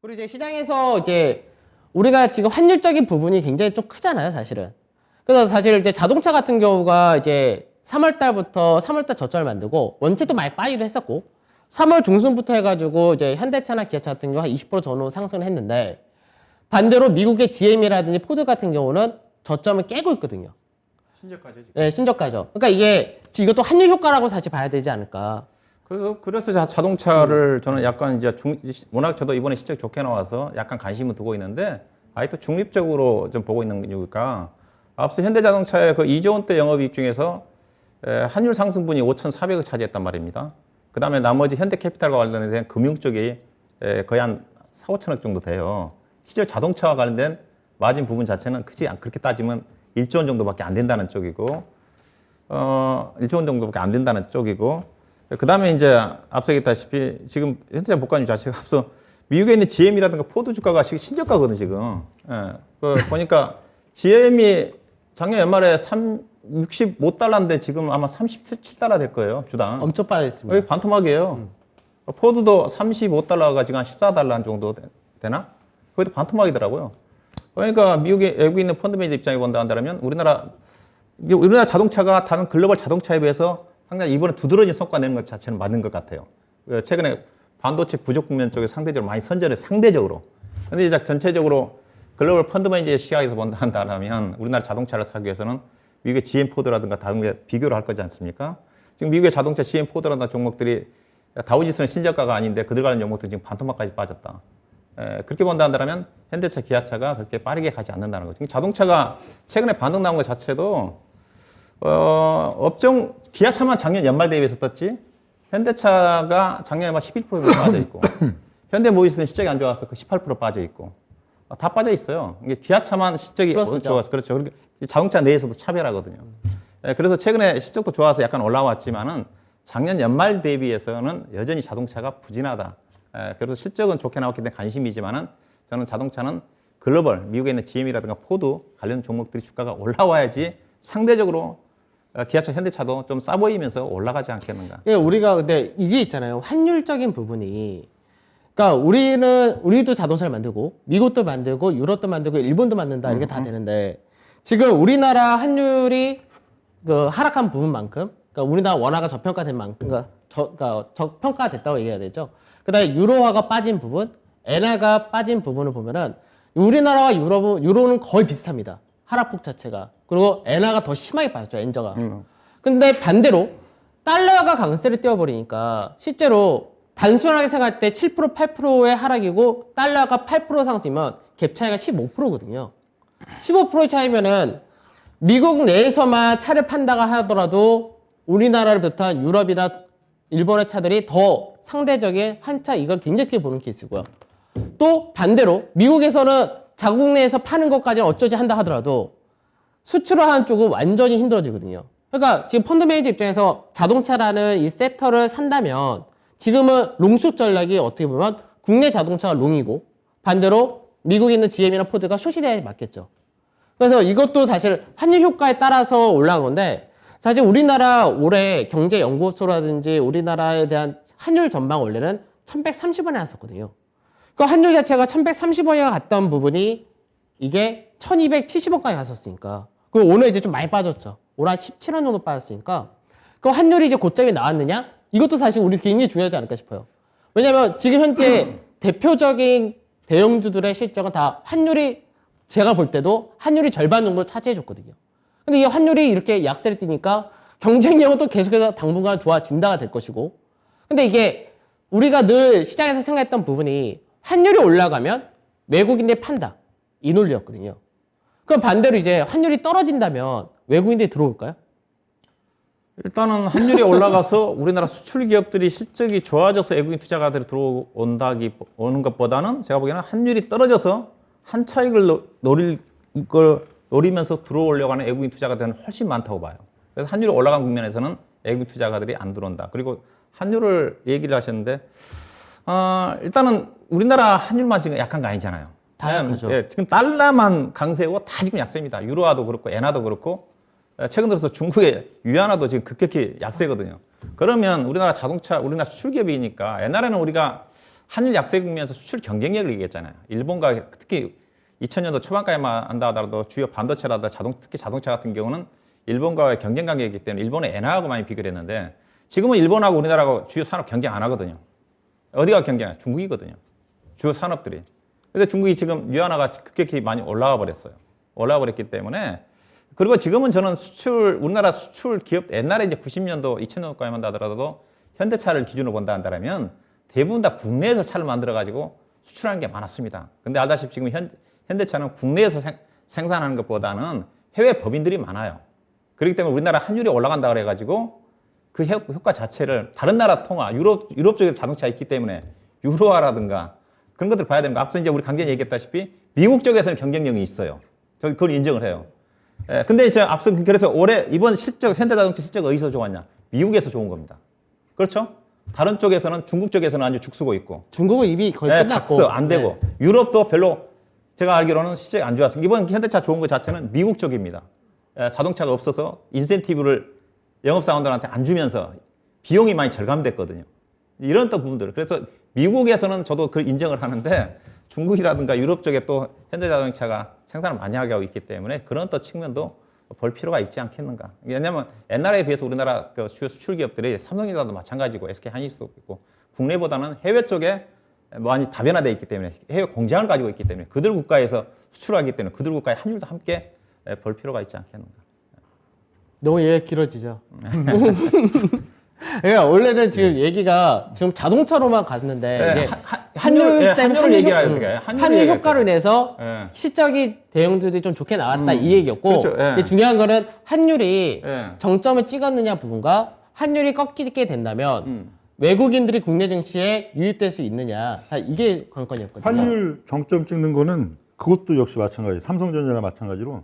그리고 이제 시장에서 이제 우리가 지금 환율적인 부분이 굉장히 좀 크잖아요, 사실은. 그래서 사실 이제 자동차 같은 경우가 이제 3월 달부터 3월 달 저점을 만들고 원체도 많이 빠지기도 했었고 3월 중순부터 해가지고 이제 현대차나 기아차 같은 경우 한 20% 전후 상승을 했는데 반대로 미국의 GM이라든지 포드 같은 경우는 저점을 깨고 있거든요. 신저가죠, 지금. 네, 신저가죠. 그러니까 이게 이것도 환율 효과라고 사실 봐야 되지 않을까. 그래서 자동차를 저는 약간 이제 워낙 저도 이번에 실적 좋게 나와서 약간 관심을 두고 있는데 아예 또 중립적으로 좀 보고 있는 이유가 앞서 현대자동차의 그 2조 원대 영업이익 중에서 환율 상승분이 5,400을 차지했단 말입니다. 그 다음에 나머지 현대캐피탈과 관련된 금융 쪽이 거의 한 4, 5천억 정도 돼요. 실제 자동차와 관련된 마진 부분 자체는 그렇게 따지면 1조 원 정도밖에 안 된다는 쪽이고, 1조 원 정도밖에 안 된다는 쪽이고, 그 다음에 이제 앞서 얘기했다시피 지금 현대차 목관유 자체가 앞서 미국에 있는 GM이라든가 포드 주가가 신저가거든, 지금. 예, 보니까 GM이 작년 연말에 65달러인데 지금 아마 37달러 될 거예요, 주당. 엄청 빠졌습니다. 거의 반토막이에요. 포드도 35달러가 지금 한 14달러 정도 되나? 거기도 반토막이더라고요. 그러니까 외국에 있는 펀드 매니저 입장에 본다 한다면 우리나라 자동차가 다른 글로벌 자동차에 비해서 상당히 이번에 두드러진 성과 내는 것 자체는 맞는 것 같아요. 최근에 반도체 부족 국면 쪽에 상대적으로 많이 선전해, 상대적으로. 근데 이제 전체적으로 글로벌 펀드 매니저의 시각에서 본다 한다면 우리나라 자동차를 사기 위해서는 미국의 GM 포드라든가 다른 게 비교를 할 거지 않습니까? 지금 미국의 자동차 GM 포드라든가 종목들이 다우지수는 신저가가 아닌데 그들 관련 종목들이 지금 반토막까지 빠졌다. 그렇게 본다 한다면 현대차, 기아차가 그렇게 빠르게 가지 않는다는 거죠. 자동차가 최근에 반등 나온 것 자체도 기아차만 작년 연말 대비해서 떴지 현대차가 작년 연말 11% 빠져 있고 현대모비스는 실적이 안 좋아서 그 18% 빠져 있고 다 빠져 있어요. 이게 기아차만 실적이 좋아서 그렇죠. 자동차 내에서도 차별하거든요. 그래서 최근에 실적도 좋아서 약간 올라왔지만은 작년 연말 대비해서는 여전히 자동차가 부진하다. 그래서 실적은 좋게 나왔기 때문에 관심이지만은 저는 자동차는 글로벌 미국에 있는 GM이라든가 포드 관련 종목들이 주가가 올라와야지 상대적으로 기아차, 현대차도 좀 싸 보이면서 올라가지 않겠는가. 예, 우리가 근데 이게 있잖아요. 환율적인 부분이. 그러니까 우리도 자동차를 만들고 미국도 만들고 유럽도 만들고 일본도 만든다 이게 다 되는데 지금 우리나라 환율이 그 하락한 부분만큼 그러니까 우리나라 원화가 저평가된 만큼 그러니까 저평가됐다고 얘기해야 되죠. 그다음에 유로화가 빠진 부분, 엔화가 빠진 부분을 보면은 우리나라와 유로는 거의 비슷합니다. 하락폭 자체가. 그리고 엔화가 더 심하게 빠졌죠, 엔저가. 근데 반대로 달러가 강세를 띄워버리니까 실제로 단순하게 생각할 때 7%, 8%의 하락이고 달러가 8% 상승이면 갭 차이가 15%거든요. 15% 차이면은 미국 내에서만 차를 판다가 하더라도 우리나라를 비롯한 유럽이나 일본의 차들이 더 상대적인 한차 이걸 굉장히 크게 보는 케이스고요. 또 반대로 미국에서는 자국 내에서 파는 것까지는 어쩌지 한다 하더라도 수출을 하는 쪽은 완전히 힘들어지거든요. 그러니까 지금 펀드 매니저 입장에서 자동차라는 이 섹터를 산다면 지금은 롱숏 전략이 어떻게 보면 국내 자동차가 롱이고 반대로 미국에 있는 GM이나 포드가 숏이 돼야 맞겠죠. 그래서 이것도 사실 환율 효과에 따라서 올라간 건데 사실 우리나라 올해 경제연구소라든지 우리나라에 대한 환율 전망 원래는 1130원에 왔었거든요. 그 환율 자체가 1130원에 갔던 부분이 이게 1270원까지 갔었으니까. 그리고 오늘 이제 좀 많이 빠졌죠. 올 한 17원 정도 빠졌으니까. 그 환율이 이제 고점이 나왔느냐? 이것도 사실 우리 굉장히 중요하지 않을까 싶어요. 왜냐면 지금 현재 대표적인 대형주들의 실적은 다 환율이 제가 볼 때도 환율이 절반 정도 차지해 줬거든요. 근데 이 환율이 이렇게 약세를 띠니까 경쟁력은 또 계속해서 당분간 좋아진다가 될 것이고. 근데 이게 우리가 늘 시장에서 생각했던 부분이 환율이 올라가면 외국인들이 판다. 이 논리였거든요. 그럼 반대로 이제 환율이 떨어진다면 외국인들이 들어올까요? 일단은 환율이 올라가서 우리나라 수출 기업들이 실적이 좋아져서 외국인 투자가들이 오는 것보다는 제가 보기에는 환율이 떨어져서 한 차익을 노리면서 들어오려고 하는 외국인 투자가들은 훨씬 많다고 봐요. 그래서 환율이 올라간 국면에서는 외국인 투자가들이 안 들어온다. 그리고 환율을 얘기를 하셨는데 일단은 우리나라 환율만 지금 약한 거 아니잖아요. 다 약하죠. 예, 지금 달러만 강세고 다 지금 약세입니다. 유로화도 그렇고 엔화도 그렇고 최근 들어서 중국의 위안화도 지금 급격히 약세거든요. 그러면 우리나라 자동차, 우리나라 수출 기업이니까 옛날에는 우리가 한일 약세 국면에서 수출 경쟁력을 얘기했잖아요. 일본과 특히 2000년도 초반까지만 한다 하더라도 주요 반도체라든가 특히 자동차 같은 경우는 일본과의 경쟁 관계이기 때문에 일본의 엔화하고 많이 비교를 했는데 지금은 일본하고 우리나라가 주요 산업 경쟁 안 하거든요. 어디가 경쟁해? 중국이거든요. 주요 산업들이. 근데 중국이 지금 위안화가 급격히 많이 올라와 버렸어요. 올라와 버렸기 때문에 그리고 지금은 저는 우리나라 수출 기업 옛날에 이제 90년도, 2000년도까지만 하더라도 현대차를 기준으로 본다 한다면 대부분 다 국내에서 차를 만들어 가지고 수출하는 게 많았습니다. 근데 알다시피 지금 현대차는 국내에서 생산하는 것보다는 해외 법인들이 많아요. 그렇기 때문에 우리나라 환율이 올라간다 그래가지고 그 효과 자체를 다른 나라 통화, 유럽 쪽에 자동차 있기 때문에 유로화라든가 그런 것들 봐야 됩니다. 앞서 이제 우리 강전이 얘기했다시피 미국 쪽에서는 경쟁력이 있어요. 저 그걸 인정을 해요. 예, 근데 이제 앞서 그래서 올해 이번 실적, 현대자동차 실적 어디서 좋았냐? 미국에서 좋은 겁니다. 그렇죠? 다른 쪽에서는 중국 쪽에서는 아주 죽쓰고 있고. 중국은 이미 거의 끝났고. 각서 안 되고. 네. 유럽도 별로 제가 알기로는 실적이 안 좋았어요. 이번 현대차 좋은 것 자체는 미국 쪽입니다. 자동차가 없어서 인센티브를 영업사원들한테 안 주면서 비용이 많이 절감됐거든요. 이런 또 부분들. 그래서 미국에서는 저도 그걸 인정을 하는데 중국이라든가 유럽 쪽에 또 현대자동차가 생산을 많이 하게 하고 있기 때문에 그런 또 측면도 볼 필요가 있지 않겠는가. 왜냐하면 옛날에 비해서 우리나라 그 주요 수출 기업들이 삼성전자도 마찬가지고 SK 하이닉스도 있고 국내보다는 해외 쪽에 많이 다변화되어 있기 때문에 해외 공장을 가지고 있기 때문에 그들 국가에서 수출하기 때문에 그들 국가의 환율도 함께 볼 필요가 있지 않겠는가. 너무 얘기가 길어지죠. 그러니까 원래는 지금 얘기가 지금 자동차로만 갔는데 이게 한율 때문에 한율 효과로 인해서 시적이 대형들이 좀 좋게 나왔다 이 얘기였고 그렇죠. 근데 중요한 거는 환율이 정점을 찍었느냐 부분과 환율이 꺾이게 된다면 외국인들이 국내 증시에 유입될 수 있느냐 이게 관건이었거든요. 환율 정점 찍는 거는 그것도 역시 마찬가지. 삼성전자나 마찬가지로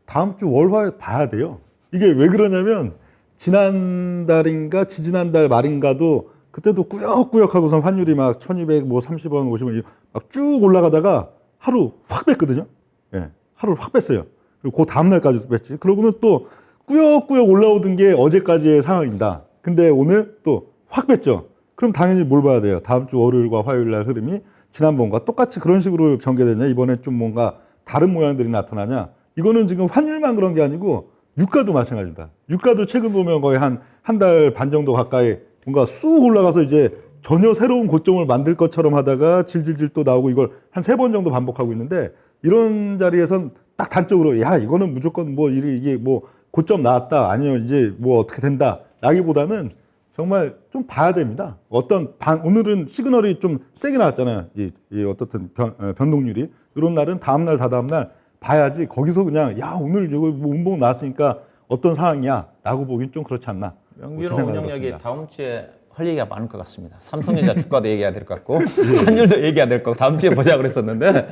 다음 주 월화에 봐야 돼요. 이게 왜 그러냐면 지난달인가 지지난달 말인가도 그때도 꾸역꾸역 하고선 환율이 막 1200, 뭐 30원, 50원 막 쭉 올라가다가 하루 확 뺐거든요. 예, 하루 확 뺐어요. 그리고 그 다음날까지도 뺐지. 그러고는 또 꾸역꾸역 올라오던 게 어제까지의 상황입니다. 근데 오늘 또 확 뺐죠. 그럼 당연히 뭘 봐야 돼요? 다음 주 월요일과 화요일 날 흐름이 지난번과 똑같이 그런 식으로 전개되냐? 이번에 좀 뭔가 다른 모양들이 나타나냐? 이거는 지금 환율만 그런 게 아니고 유가도 마찬가지입니다. 유가도 최근 보면 거의 한 달 반 정도 가까이 뭔가 쑥 올라가서 이제 전혀 새로운 고점을 만들 것처럼 하다가 질질질 또 나오고 이걸 한 3번 정도 반복하고 있는데 이런 자리에선 딱 단적으로 야 이거는 무조건 뭐 이게 뭐 고점 나왔다 아니면 이제 뭐 어떻게 된다 라기보다는 정말 좀 봐야 됩니다. 오늘은 시그널이 좀 세게 나왔잖아요. 이 어떻든 변동률이 이런 날은 다음날 다다음날 봐야지 거기서 그냥 야 오늘 이거 뭐 운봉 나왔으니까 어떤 상황이야 라고 보긴 좀 그렇지 않나. 명준호 운영력이 다음 주에 할 얘기가 많을 것 같습니다. 삼성전자 주가도 얘기해야 될 것 같고 환율도 얘기해야 될 것 같고 다음 주에 보자 그랬었는데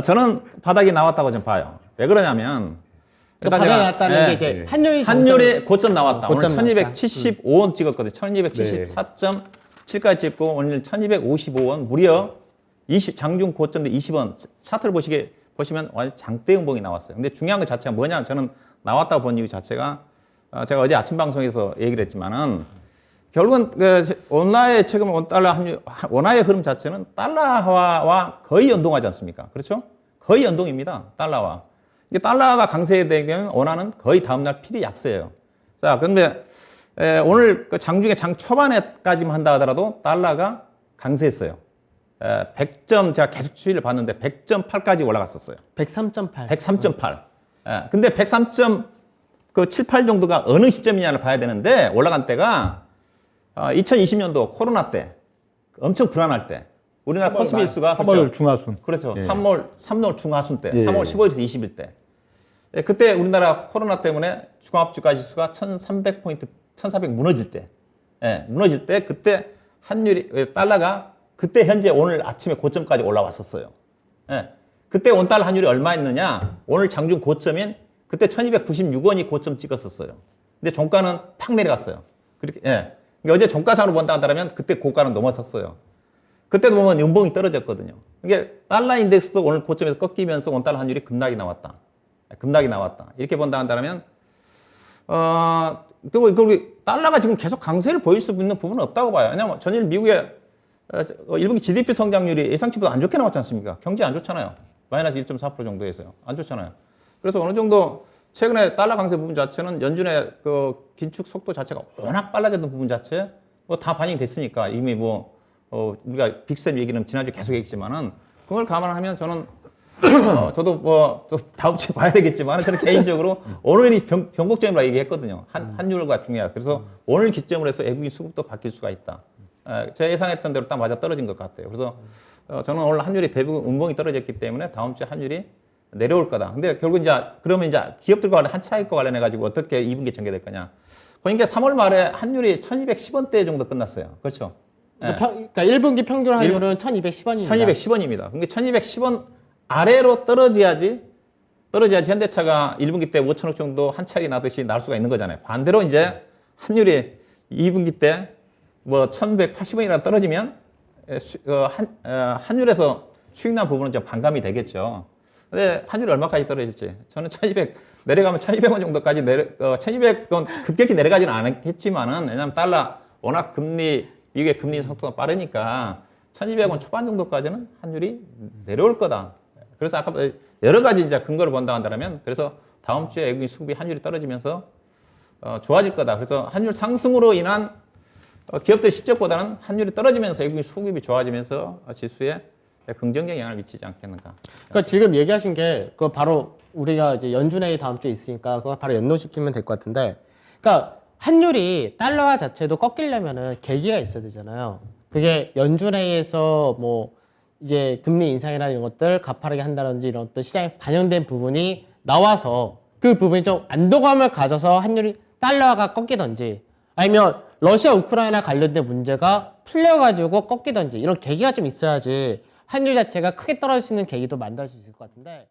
저는 바닥이 나왔다고 좀 봐요. 왜 그러냐면 바닥이 나왔다는 게 이제 환율이 고점 나왔다. 오늘 고점 1275원 찍었거든요. 1274.7까지 찍고 오늘 1255원 무려 장중 고점도 20원 차트를 보시면 완전 장대 음봉이 나왔어요. 근데 중요한 것 자체가 뭐냐면 저는 나왔다고 본 이유 자체가 제가 어제 아침 방송에서 얘기를 했지만은 결국은 원화의 최근 원달러 원화의 흐름 자체는 달러화와 거의 연동하지 않습니까? 그렇죠? 거의 연동입니다. 달러와. 이게 달러가 강세되면 원화는 거의 다음날 필히 약세예요. 자, 그런데 오늘 그 장중에 장 초반에까지만 한다 하더라도 달러가 강세했어요. 100점 제가 계속 추이를 봤는데 100.8까지 올라갔었어요. 103.8. 103.8. 근데 103.78 정도가 어느 시점이냐를 봐야 되는데 올라간 때가 2020년도 코로나 때 엄청 불안할 때 우리나라 코스피 지수가 3월 그렇죠? 중하순. 그렇죠. 3월 중하순 때, 예. 3월 15일에서 20일 때. 그때 우리나라 코로나 때문에 종합주가 지수가 1,300포인트, 1,400 무너질 때, 무너질 때 그때 환율이 달러가 그때 현재 오늘 아침에 고점까지 올라왔었어요. 그때 원달러 환율이 얼마였느냐? 오늘 장중 고점인 그때 1,296원이 고점 찍었었어요. 근데 종가는 팍 내려갔어요. 그렇게 그러니까 어제 종가상으로 본다 한다면 그때 고가는 넘어섰어요. 그때도 보면 연봉이 떨어졌거든요. 이게 달러 인덱스도 오늘 고점에서 꺾이면서 원달러 환율이 급락이 나왔다. 급락이 나왔다. 이렇게 본다 한다면 그리고 달러가 지금 계속 강세를 보일 수 있는 부분은 없다고 봐요. 왜냐하면 전일 미국의 1분기 GDP 성장률이 예상치보다 안 좋게 나왔지 않습니까? 경제 안 좋잖아요. 마이너스 1.4% 정도에서요. 안 좋잖아요. 그래서 어느 정도 최근에 달러 강세 부분 자체는 연준의 그 긴축 속도 자체가 워낙 빨라졌던 부분 자체 뭐 다 반영이 됐으니까 이미 뭐 우리가 빅스텝 얘기는 지난주에 계속 했지만은 그걸 감안하면 저는 저도 뭐 또 다음 주에 봐야 되겠지만 저는 개인적으로 오늘이 변곡점이라고 얘기했거든요. 환율과 중요하다. 그래서 오늘 기점으로 해서 외국인 수급도 바뀔 수가 있다. 제가 예상했던 대로 딱 맞아 떨어진 것 같아요. 그래서 저는 오늘 환율이 대부분 운봉이 떨어졌기 때문에 다음 주에 환율이 내려올 거다. 근데 결국 이제 그러면 이제 기업들과 관련 한차익과 관련해 가지고 어떻게 2분기 전개될 거냐. 보니까 3월 말에 환율이 1,210원대 정도 끝났어요. 그렇죠? 그러니까 1분기 평균 환율은 1,210원입니다. 1,210원입니다. 그러니까 1,210원 아래로 떨어져야지 현대차가 1분기 때 5천억 정도 한 차익이 나듯이 날 수가 있는 거잖아요. 반대로 이제 환율이 2분기 때 뭐 1,180원이나 떨어지면 환율에서 수익 난 부분은 좀 반감이 되겠죠. 근데 환율이 얼마까지 떨어질지 저는 1,200 내려가면 1,200원 정도까지 1,200원 급격히 내려가지는 않겠지만은 왜냐하면 달러 워낙 미국의 금리 속도가 빠르니까 1,200원 초반 정도까지는 환율이 내려올 거다. 그래서 아까 여러 가지 이제 근거를 본다 한다면 그래서 다음 주에 외국인 수급이 환율이 떨어지면서 좋아질 거다. 그래서 환율 상승으로 인한 기업들 실적보다는 환율이 떨어지면서 외국인 수급이 좋아지면서 지수에 긍정적 영향을 미치지 않겠는가. 그러니까 지금 얘기하신 게 그거 바로 우리가 이제 연준회의 다음 주에 있으니까 그거 바로 연동시키면 될 것 같은데, 그러니까 환율이 달러화 자체도 꺾이려면은 계기가 있어야 되잖아요. 그게 연준회의에서 뭐 이제 금리 인상이나 이런 것들 가파르게 한다든지 이런 것들 시장에 반영된 부분이 나와서 그 부분이 좀 안도감을 가져서 환율이 달러화가 꺾이든지 아니면 러시아 우크라이나 관련된 문제가 풀려가지고 꺾이든지 이런 계기가 좀 있어야지 환율 자체가 크게 떨어질 수 있는 계기도 만들 수 있을 것 같은데.